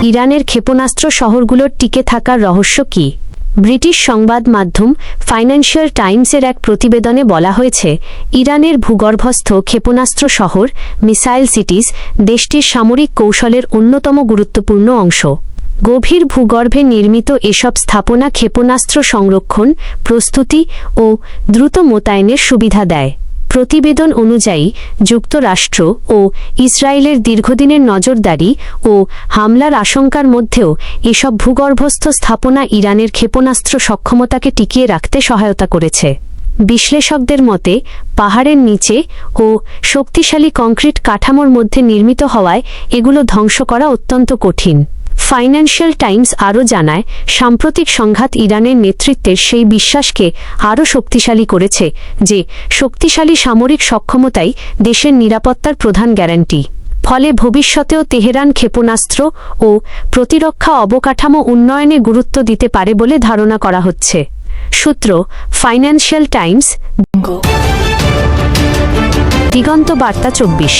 ইরানের ক্ষেপণাস্ত্র শহরগুলোর টিকে থাকার রহস্য কী? ব্রিটিশ সংবাদ মাধ্যম ফাইন্যান্সিয়াল টাইমসের এক প্রতিবেদনে বলা হয়েছে, ইরানের ভূগর্ভস্থ ক্ষেপণাস্ত্র শহর মিসাইল সিটিজ দেশটির সামরিক কৌশলের অন্যতম গুরুত্বপূর্ণ অংশ। গভীর ভূগর্ভে নির্মিত এসব স্থাপনা ক্ষেপণাস্ত্র সংরক্ষণ, প্রস্তুতি ও দ্রুত মোতায়েনের সুবিধা দেয়। প্রতিবেদন অনুযায়ী যুক্তরাষ্ট্র ও ইসরায়েলের দীর্ঘদিনের নজরদারি ও হামলার আশঙ্কার মধ্যেও এসব ভূগর্ভস্থ স্থাপনা ইরানের ক্ষেপণাস্ত্র সক্ষমতাকে টিকিয়ে রাখতে সহায়তা করেছে। বিশ্লেষকদের মতে, পাহাড়ের নিচে ও শক্তিশালী কংক্রিট কাঠামোর মধ্যে নির্মিত হওয়ায় এগুলো ধ্বংস করা অত্যন্ত কঠিন। ফাইন্যান্সিয়াল টাইমস আরও জানায়, সাম্প্রতিক সংঘাত ইরানের নেতৃত্বের সেই বিশ্বাসকে আরও শক্তিশালী করেছে যে শক্তিশালী সামরিক সক্ষমতাই দেশের নিরাপত্তার প্রধান গ্যারান্টি। ফলে ভবিষ্যতেও তেহরান ক্ষেপণাস্ত্র ও প্রতিরক্ষা অবকাঠামো উন্নয়নে গুরুত্ব দিতে পারে বলে ধারণা করা হচ্ছে। সূত্র: ফাইন্যান্সিয়াল টাইমস। দিগন্ত বার্তা 24।